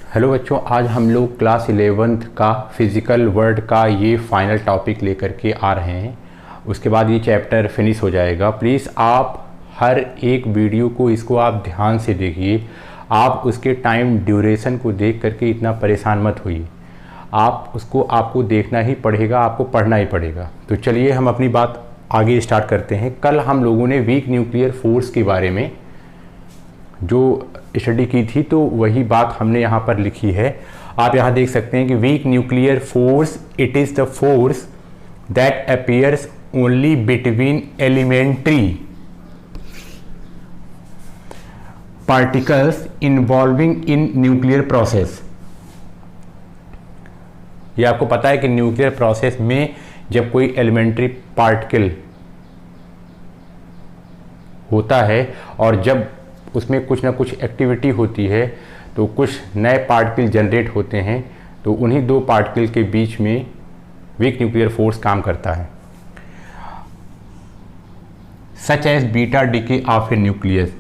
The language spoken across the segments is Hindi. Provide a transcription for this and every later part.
हेलो बच्चों, आज हम लोग क्लास 11th का फिज़िकल वर्ल्ड का ये फाइनल टॉपिक लेकर के आ रहे हैं। उसके बाद ये चैप्टर फिनिश हो जाएगा। प्लीज़ आप हर एक वीडियो को इसको आप ध्यान से देखिए। आप उसके टाइम ड्यूरेशन को देख करके इतना परेशान मत होइए। आपको देखना ही पड़ेगा, आपको पढ़ना ही पड़ेगा। तो चलिए हम अपनी बात आगे स्टार्ट करते हैं। कल हम लोगों ने वीक न्यूक्लियर फोर्स के बारे में जो स्टडी की थी, तो वही बात हमने यहाँ पर लिखी है। आप यहाँ देख सकते हैं कि weak nuclear force it is the force that appears only between elementary particles involving in nuclear process. ये आपको पता है कि न्यूक्लियर प्रोसेस में जब कोई एलिमेंट्री पार्टिकल होता है और जब उसमें कुछ ना कुछ एक्टिविटी होती है तो कुछ नए पार्टिकल जनरेट होते हैं, तो उन्हीं दो पार्टिकल के बीच में वीक न्यूक्लियर फोर्स काम करता है। Such as beta decay of a nucleus.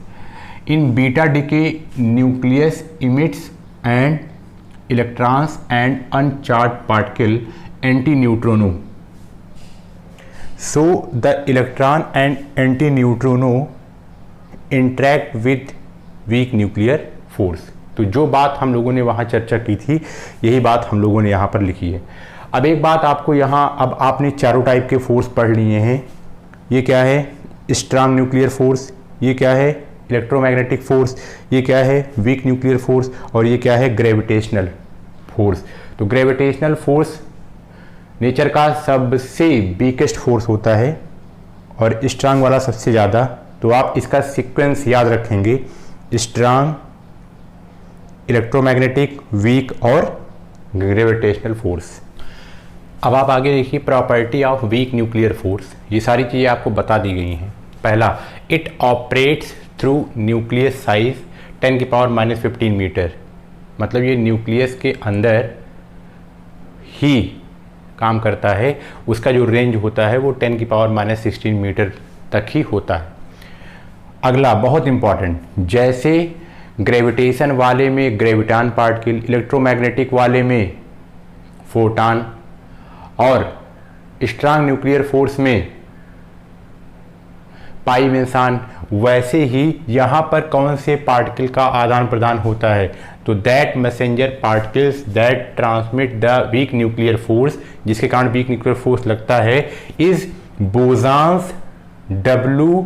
In beta decay nucleus emits and electrons and uncharge particle anti neutrino. So the electron and anti neutrino interact with weak nuclear force. तो जो बात हम लोगों ने वहाँ चर्चा की थी, यही बात हम लोगों ने यहाँ पर लिखी है। अब एक बात आपको यहाँ, अब आपने चारों टाइप के फोर्स पढ़ लिए हैं। ये क्या है? Strong nuclear force. ये क्या है? Electromagnetic force. ये क्या है? Week nuclear force. और ये क्या है? Gravitational force. तो ग्रेविटेशनल फोर्स नेचर का सबसे वीकेस्ट फोर्स होता है और स्ट्रांग वाला सबसे ज़्यादा। तो आप इसका सीक्वेंस याद रखेंगे, स्ट्रांग, इलेक्ट्रोमैग्नेटिक, वीक और ग्रेविटेशनल फोर्स। अब आप आगे देखिए property of weak nuclear force. ये सारी चीज़ें आपको बता दी गई हैं। पहला, it operates through nucleus size 10⁻⁻15 metre. मतलब ये न्यूक्लियस के अंदर ही काम करता है। उसका जो रेंज होता है वो 10⁻16 मीटर तक ही होता है। अगला बहुत इंपॉर्टेंट, जैसे ग्रेविटेशन वाले में ग्रेविटान पार्टिकल, इलेक्ट्रोमैग्नेटिक वाले में फोटान और स्ट्रांग न्यूक्लियर फोर्स में पाई मेंसान, वैसे ही यहाँ पर कौन से पार्टिकल का आदान प्रदान होता है? तो that messenger particles that transmit the week nuclear force, जिसके कारण वीक न्यूक्लियर फोर्स लगता है, is bosons W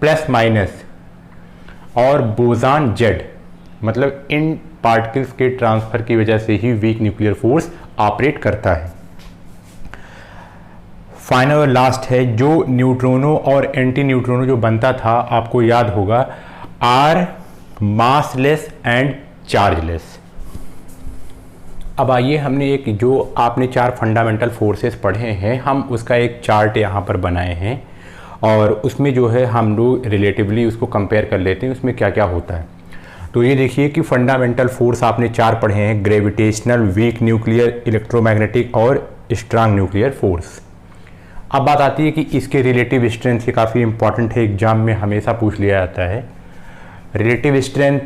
plus minus और बोजान जेड। मतलब इन पार्टिकल्स के ट्रांसफर की वजह से ही वीक न्यूक्लियर फोर्स ऑपरेट करता है। फाइनल और लास्ट है, जो न्यूट्रोनो और एंटी न्यूट्रोनो जो बनता था, आपको याद होगा, आर मासलेस एंड चार्जलेस। अब आइए, हमने एक जो आपने 4 फंडामेंटल फोर्सेस पढ़े हैं, हम उसका एक चार्ट यहाँ पर बनाए हैं और उसमें जो है हम लोग रिलेटिवली उसको कंपेयर कर लेते हैं उसमें क्या क्या होता है। तो ये देखिए कि फंडामेंटल फोर्स आपने 4 पढ़े हैं, ग्रेविटेशनल, वीक न्यूक्लियर, इलेक्ट्रोमैग्नेटिक और स्ट्रांग न्यूक्लियर फोर्स। अब बात आती है कि इसके रिलेटिव स्ट्रेंथ, ये काफ़ी इंपॉर्टेंट है, एग्जाम में हमेशा पूछ लिया जाता है। रिलेटिव स्ट्रेंथ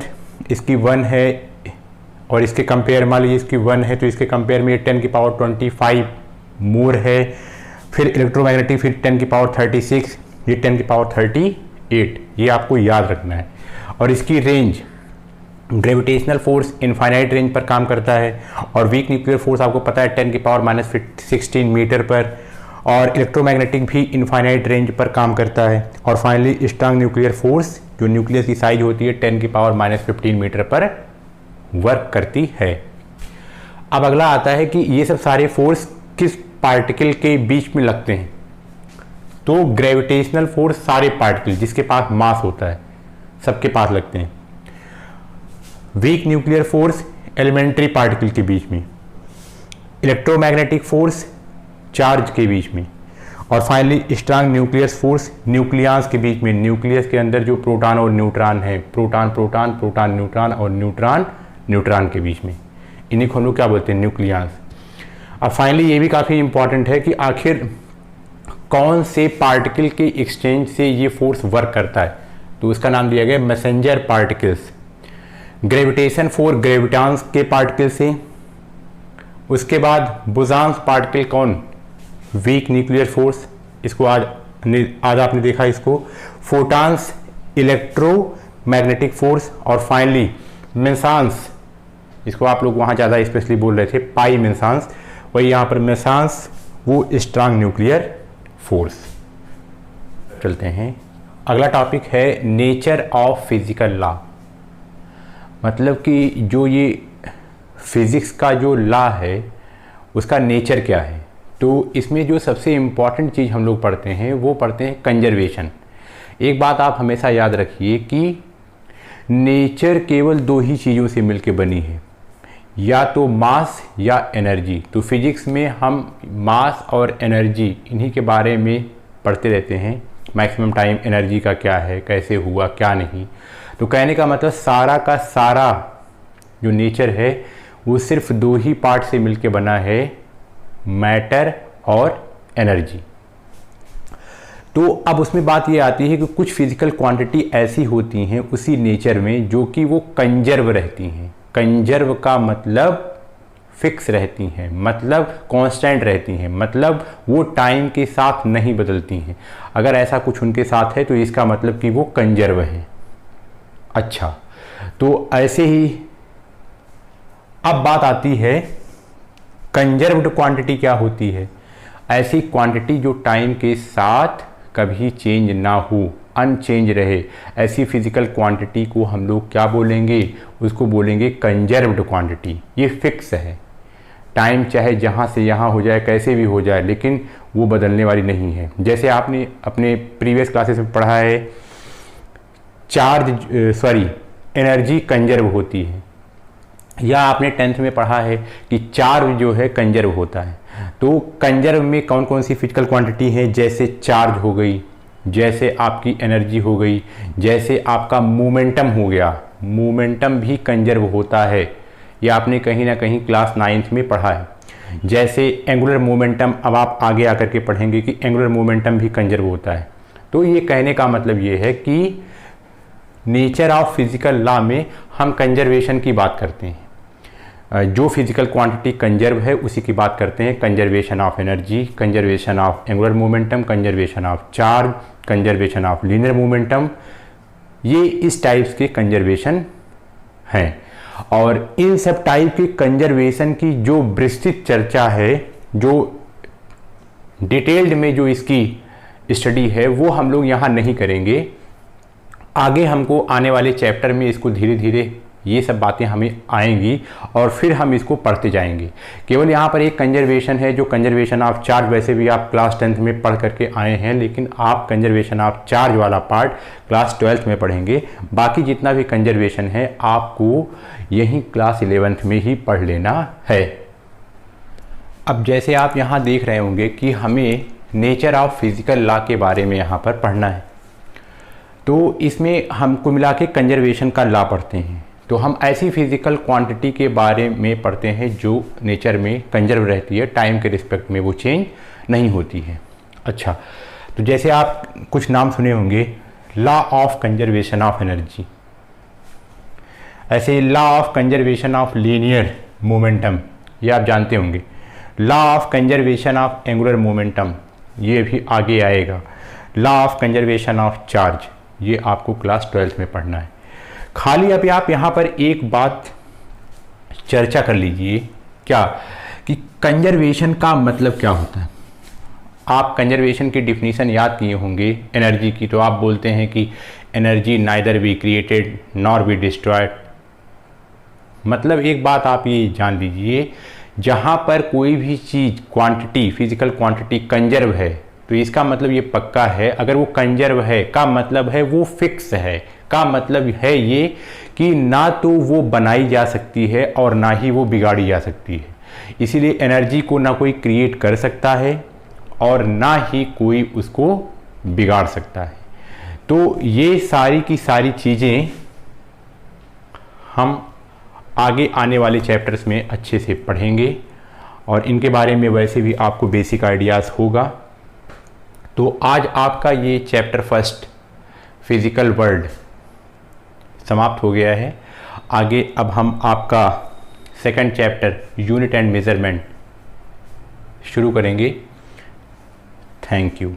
इसकी 1 है और इसके कंपेयर, मान लीजिए इसकी 1 है तो इसके कंपेयर में 10⁻25 मोर है। फिर इलेक्ट्रोमैग्नेटिक फिर 10⁻36, ये 10⁻38, ये आपको याद रखना है। और इसकी range, gravitational force infinite range पर काम करता है और वीक न्यूक्लियर फोर्स आपको पता है 10⁻16 मीटर पर, और इलेक्ट्रोमैग्नेटिक भी इनफाइनाइट रेंज पर काम करता है। और फाइनली स्ट्रांग न्यूक्लियर फोर्स, जो न्यूक्लियस की साइज होती है 10⁻15 मीटर पर वर्क करती है। अब अगला आता है कि ये सब सारे फोर्स किस पार्टिकल के बीच में लगते हैं। तो ग्रेविटेशनल फोर्स सारे पार्टिकल जिसके पास मास होता है सबके पास लगते हैं। Weak nuclear force elementary particle के बीच में, इलेक्ट्रोमैग्नेटिक फोर्स चार्ज के बीच में, और finally strong nuclear force nucleus के बीच में। न्यूक्लियस के अंदर जो प्रोटॉन और न्यूट्रॉन है, प्रोटॉन प्रोटॉन, प्रोटॉन न्यूट्रॉन और न्यूट्रॉन न्यूट्रॉन के बीच में, इन्हीं को हम लोग क्या बोलते हैं? न्यूक्लियस। अब फाइनली ये भी काफ़ी इंपॉर्टेंट है कि आखिर कौन से पार्टिकल के एक्सचेंज से ये फोर्स वर्क करता है। तो उसका नाम दिया गया मैसेंजर पार्टिकल्स। ग्रेविटेशन फोर ग्रेविटांस के पार्टिकल से। उसके बाद बोसॉन्स पार्टिकल कौन, वीक न्यूक्लियर फोर्स, इसको आज आपने देखा इसको। फोटॉन्स इलेक्ट्रोमैग्नेटिक फोर्स, और फाइनली मेसॉन्स, इसको आप लोग वहाँ ज़्यादा स्पेशली बोल रहे थे पाई मेसॉन्स, वही यहाँ पर मेसॉन्स, वो स्ट्रांग न्यूक्लियर फोर्स। चलते हैं, अगला टॉपिक है नेचर ऑफ फिजिकल लॉ। मतलब कि जो ये फिज़िक्स का जो लॉ है उसका नेचर क्या है। तो इसमें जो सबसे इम्पॉर्टेंट चीज़ हम लोग पढ़ते हैं वो पढ़ते हैं कंजर्वेशन। एक बात आप हमेशा याद रखिए कि नेचर केवल दो ही चीज़ों से मिलकर बनी है, या तो मास या एनर्जी। तो फिजिक्स में हम मास और एनर्जी इन्हीं के बारे में पढ़ते रहते हैं, मैक्सिमम टाइम एनर्जी का क्या है, कैसे हुआ, क्या नहीं। तो कहने का मतलब सारा का सारा जो नेचर है वो सिर्फ दो ही पार्ट से मिलकर बना है, मैटर और एनर्जी। तो अब उसमें बात ये आती है कि कुछ फिजिकल क्वांटिटी ऐसी होती हैं उसी नेचर में जो कि वो कंजर्व रहती हैं। कंजर्व का मतलब फिक्स रहती हैं, मतलब कांस्टेंट रहती हैं, मतलब वो टाइम के साथ नहीं बदलती हैं। अगर ऐसा कुछ उनके साथ है तो इसका मतलब कि वो कंजर्व हैं। अच्छा, तो ऐसे ही अब बात आती है कंजर्व्ड क्वांटिटी क्या होती है। ऐसी क्वांटिटी जो टाइम के साथ कभी चेंज ना हो, अनचेंज रहे, ऐसी फिजिकल क्वांटिटी को हम लोग क्या बोलेंगे, उसको बोलेंगे कंजर्व्ड क्वांटिटी। ये फिक्स है, टाइम चाहे जहाँ से यहाँ हो जाए, कैसे भी हो जाए, लेकिन वो बदलने वाली नहीं है। जैसे आपने अपने प्रीवियस क्लासेस में पढ़ा है एनर्जी कंजर्व होती है, या आपने 10th में पढ़ा है कि चार्ज जो है कंजर्व होता है। तो कंजर्व में कौन कौन सी फिजिकल क्वांटिटी है, जैसे चार्ज हो गई, जैसे आपकी एनर्जी हो गई, जैसे आपका मोमेंटम हो गया। मोमेंटम भी कंजर्व होता है, ये आपने कहीं ना कहीं क्लास 9th में पढ़ा है। जैसे एंगुलर मोमेंटम, अब आप आगे आकर के पढ़ेंगे कि एंगुलर मोमेंटम भी कंजर्व होता है। तो ये कहने का मतलब ये है कि नेचर ऑफ फिजिकल लॉ में हम कंजर्वेशन की बात करते हैं। जो फिजिकल क्वांटिटी कंजर्व है उसी की बात करते हैं। Conservation of energy, conservation of angular momentum, conservation of charge, conservation of linear momentum, ये इस टाइप्स के कंजर्वेशन हैं। और इन सब टाइप के कंजर्वेशन की जो विस्तृत चर्चा है, जो डिटेल्ड में जो इसकी स्टडी है, वो हम लोग यहाँ नहीं करेंगे। आगे हमको आने वाले चैप्टर में इसको धीरे धीरे ये सब बातें हमें आएंगी और फिर हम इसको पढ़ते जाएंगे। केवल यहाँ पर एक कंजर्वेशन है जो कंजर्वेशन ऑफ चार्ज, वैसे भी आप क्लास 10th में पढ़ करके आए हैं, लेकिन आप कंजर्वेशन ऑफ चार्ज वाला पार्ट क्लास 12th में पढ़ेंगे। बाकी जितना भी कंजर्वेशन है आपको यहीं क्लास 11th में ही पढ़ लेना है। अब जैसे आप यहाँ देख रहे होंगे कि हमें नेचर ऑफ फिजिकल लॉ के बारे में यहाँ पर पढ़ना है, तो इसमें हमको मिला के कंजर्वेशन का लॉ पढ़ते हैं। तो हम ऐसी फिजिकल क्वांटिटी के बारे में पढ़ते हैं जो नेचर में कंजर्व रहती है, टाइम के रिस्पेक्ट में वो चेंज नहीं होती है। अच्छा, तो जैसे आप कुछ नाम सुने होंगे, law of conservation of energy, ऐसे law of conservation of linear momentum, ये आप जानते होंगे। Law of conservation of angular momentum, ये भी आगे आएगा। Law of conservation of charge, ये आपको क्लास 12th में पढ़ना है। खाली अभी आप यहाँ पर एक बात चर्चा कर लीजिए, क्या कि कंजर्वेशन का मतलब क्या होता है। आप कंजर्वेशन की डिफिनीशन याद किए होंगे एनर्जी की, तो आप बोलते हैं कि energy neither be created nor be destroyed. मतलब एक बात आप ये जान लीजिए, जहाँ पर कोई भी चीज़ क्वांटिटी, फिजिकल क्वांटिटी कंजर्व है, तो इसका मतलब ये पक्का है। अगर वो कंजर्व है का मतलब है वो फिक्स है, का मतलब है ये कि ना तो वो बनाई जा सकती है और ना ही वो बिगाड़ी जा सकती है। इसीलिए एनर्जी को ना कोई क्रिएट कर सकता है और ना ही कोई उसको बिगाड़ सकता है। तो ये सारी की सारी चीज़ें हम आगे आने वाले चैप्टर्स में अच्छे से पढ़ेंगे और इनके बारे में वैसे भी आपको बेसिक आइडियाज़ होगा। तो आज आपका ये चैप्टर फर्स्ट फिजिकल वर्ल्ड समाप्त हो गया है। आगे अब हम आपका second chapter unit and measurement शुरू करेंगे। Thank you.